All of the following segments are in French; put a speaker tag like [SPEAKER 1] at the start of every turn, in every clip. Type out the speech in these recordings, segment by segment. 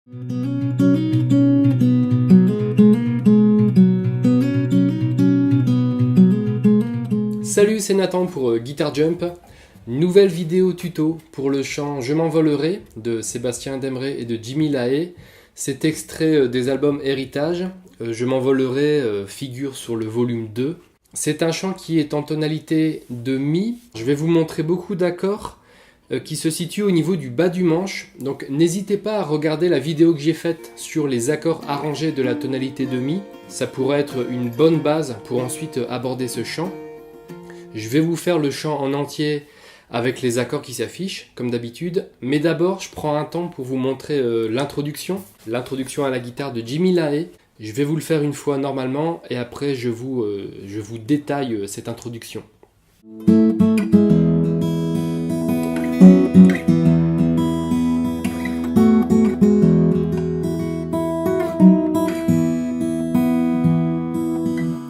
[SPEAKER 1] Salut, c'est Nathan pour Guitar Jump. Nouvelle vidéo tuto pour le chant Je m'envolerai de Sébastien Demré et de Jimmy Lahaye. C'est extrait des albums Héritage. Je m'envolerai figure sur le volume 2. C'est un chant qui est en tonalité de Mi. Je vais vous montrer beaucoup d'accords qui se situent au niveau du bas du manche. Donc n'hésitez pas à regarder la vidéo que j'ai faite sur les accords arrangés de la tonalité de Mi. Ça pourrait être une bonne base pour ensuite aborder ce chant. Je vais vous faire le chant en entier avec les accords qui s'affichent, comme d'habitude. Mais d'abord, je prends un temps pour vous montrer l'introduction à la guitare de Jimmy Lahaye. Je vais vous le faire une fois normalement, et après je vous détaille cette introduction.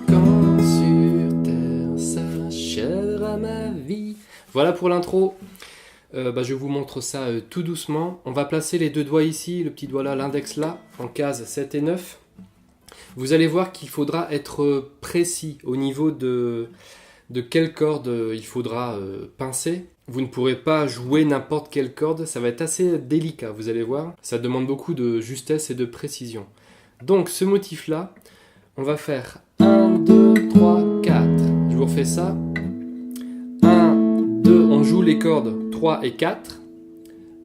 [SPEAKER 1] Quand sur terre s'achèvera ma vie. Voilà pour l'intro. Je vous montre ça tout doucement. On va placer les deux doigts ici, le petit doigt là, l'index là, en case 7 et 9. Vous allez voir qu'il faudra être précis au niveau de quelle corde il faudra pincer. Vous ne pourrez pas jouer n'importe quelle corde, ça va être assez délicat, vous allez voir. Ça demande beaucoup de justesse et de précision. Donc ce motif là, on va faire 1, 2, 3, 4. Je vous refais ça. 1, 2, on joue les cordes 3 et 4.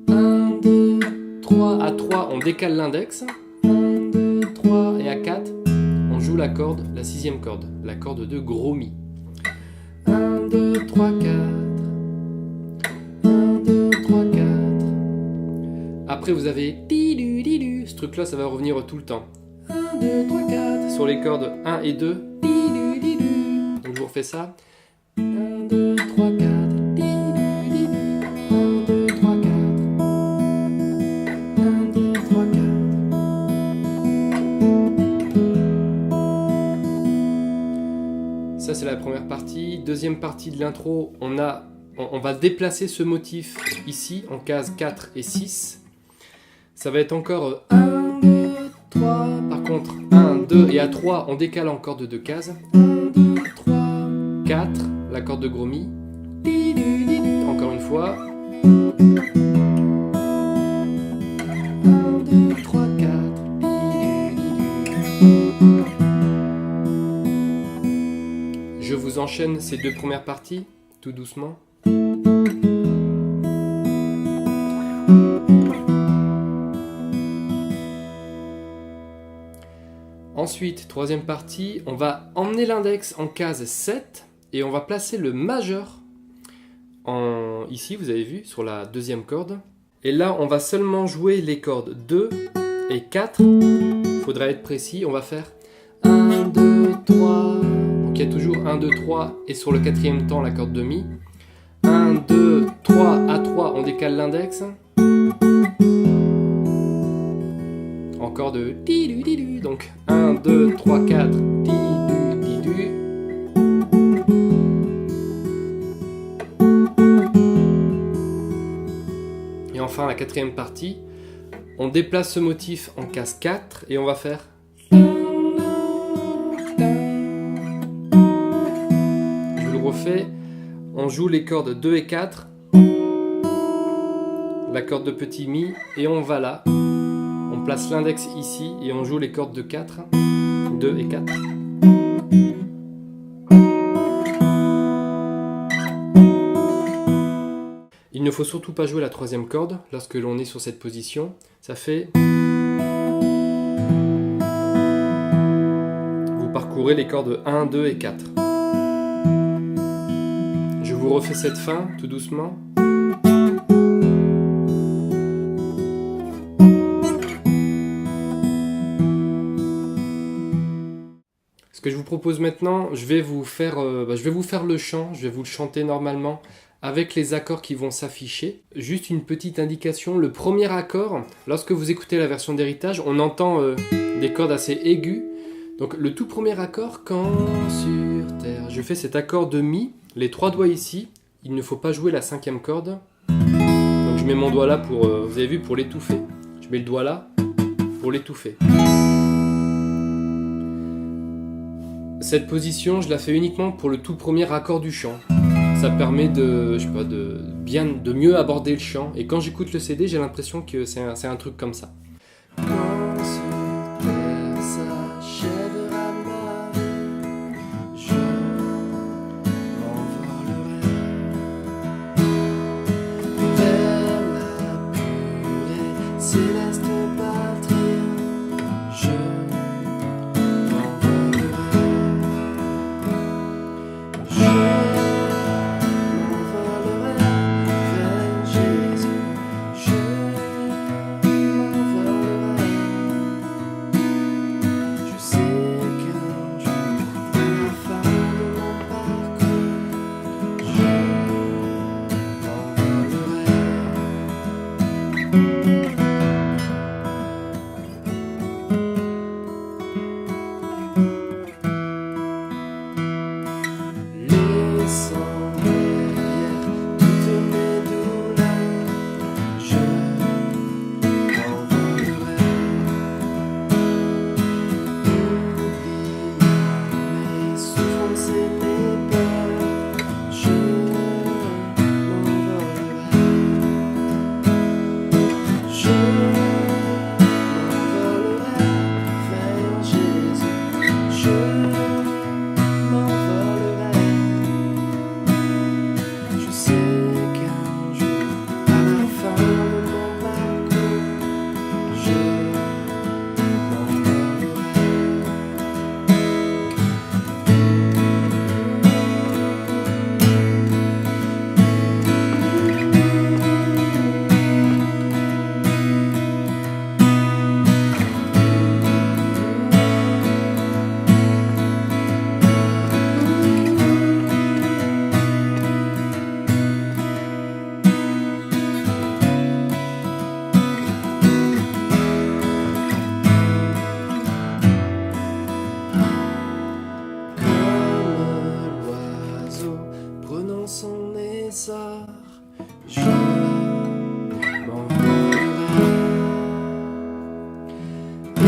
[SPEAKER 1] 1, 2, 3, à 3, on décale l'index. 1, 2, 3 et à 4, on joue la corde, la sixième corde, la corde de gros Mi. 1, 2, 3, 4. 1, 2, 3, 4. Après vous avez ti-du-di-du. Ce truc là ça va revenir tout le temps. 1, 2, 3, 4. Sur les cordes 1 et 2. Ti-du-di-du. Donc je vous refais ça. 1, 2, 3, 4. Ti-du-di-du. 1, 2, 3, 4. 1, 2, 3, 4. Ça c'est la première partie. Deuxième partie de l'intro, on va déplacer ce motif ici en case 4 et 6. Ça va être encore 1, 2, 3. Par contre 1, 2 et à 3 on décale encore de 2 cases. 1, 2, 3, 4, la corde de gros Mi. Encore une fois. 1, 2, 3, 4. Je vous enchaîne ces deux premières parties, tout doucement. Ensuite, troisième partie, on va emmener l'index en case 7 et on va placer le majeur ici, vous avez vu, sur la deuxième corde. Et là, on va seulement jouer les cordes 2 et 4. Il faudra être précis, on va faire 1, 2, 3. Donc il y a toujours 1, 2, 3 et sur le quatrième temps la corde de Mi. 1, 2, 3, à 3, on décale l'index. Encore de ti-du-di-du. Donc 1, 2, 3, 4, ti-du-di-du. Et enfin la quatrième partie, on déplace ce motif en case 4 et on va faire. Je le refais, on joue les cordes 2 et 4, la corde de petit Mi et on va là. On place l'index ici et on joue les cordes de 4, 2 et 4. Il ne faut surtout pas jouer la troisième corde lorsque l'on est sur cette position. Ça fait... Vous parcourez les cordes 1, 2 et 4. Je vous refais cette fin tout doucement. Ce que je vous propose maintenant, je vais vous faire le chant, je vais vous le chanter normalement avec les accords qui vont s'afficher. Juste une petite indication, le premier accord, lorsque vous écoutez la version d'Héritage, on entend des cordes assez aiguës. Donc le tout premier accord, quand sur terre, je fais cet accord de Mi, les trois doigts ici, il ne faut pas jouer la cinquième corde. Donc je mets mon doigt là pour, vous avez vu, pour l'étouffer. Je mets le doigt là, pour l'étouffer. Cette position, je la fais uniquement pour le tout premier accord du chant. Ça permet de mieux aborder le chant. Et quand j'écoute le CD, j'ai l'impression que c'est un truc comme ça. Quand sur terre s'achèvera ma vie, je m'envolerai vers la pure et céleste patrie. Je m'envolerai. Son essor, je m'envolerai et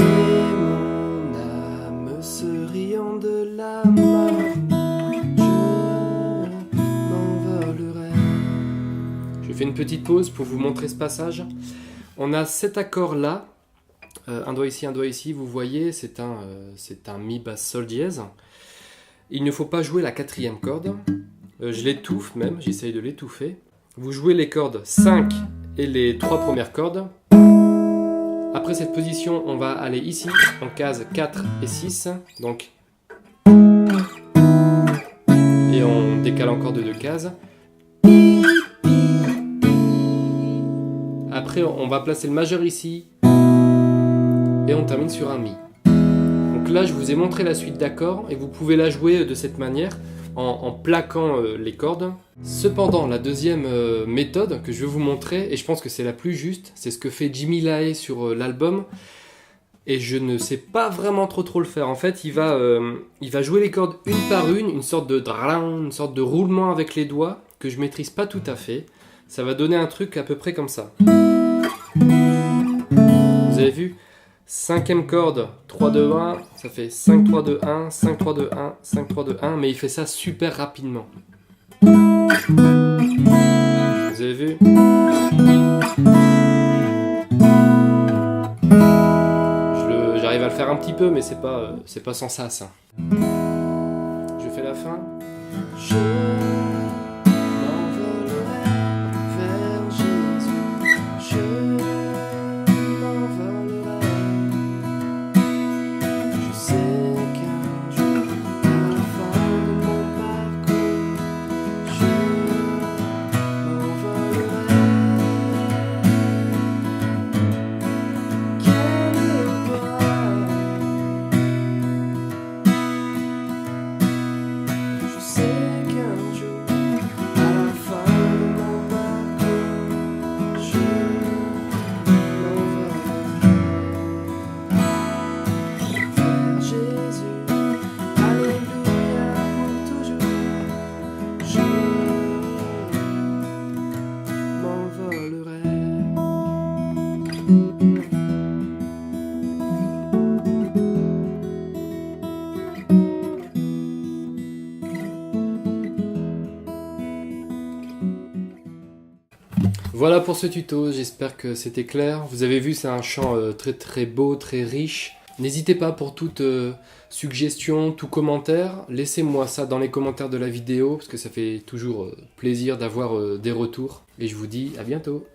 [SPEAKER 1] mon âme se riant de la mort, je m'envolerai. Je fais une petite pause pour vous montrer ce passage. On a cet accord là, un doigt ici, vous voyez, c'est un mi basse sol dièse. Il ne faut pas jouer la quatrième corde. Je l'étouffe même, j'essaye de l'étouffer. Vous jouez les cordes 5 et les 3 premières cordes. Après cette position, on va aller ici, en case 4 et 6. Donc, et on décale encore de 2 cases. Après, on va placer le majeur ici. Et on termine sur un Mi. Donc là, je vous ai montré la suite d'accords et vous pouvez la jouer de cette manière. En plaquant les cordes. Cependant, la deuxième méthode que je vais vous montrer, et je pense que c'est la plus juste, c'est ce que fait Jimmy Lahaye sur l'album, et je ne sais pas vraiment trop le faire. En fait, il va jouer les cordes une par une sorte de roulement avec les doigts, que je maîtrise pas tout à fait. Ça va donner un truc à peu près comme ça. Vous avez vu ? 5e corde, 3, 2, 1, ça fait 5, 3, 2, 1, 5, 3, 2, 1, 5, 3, 2, 1, mais il fait ça super rapidement. Vous avez vu ? J'arrive à le faire un petit peu, mais c'est pas sans sas. Hein. Je fais la fin. Je m'envolerai vers Jésus. Je sais qu'un jour Voilà pour ce tuto, j'espère que c'était clair. Vous avez vu, c'est un chant très très beau, très riche. N'hésitez pas pour toute suggestion, tout commentaire, laissez-moi ça dans les commentaires de la vidéo parce que ça fait toujours plaisir d'avoir des retours. Et je vous dis à bientôt.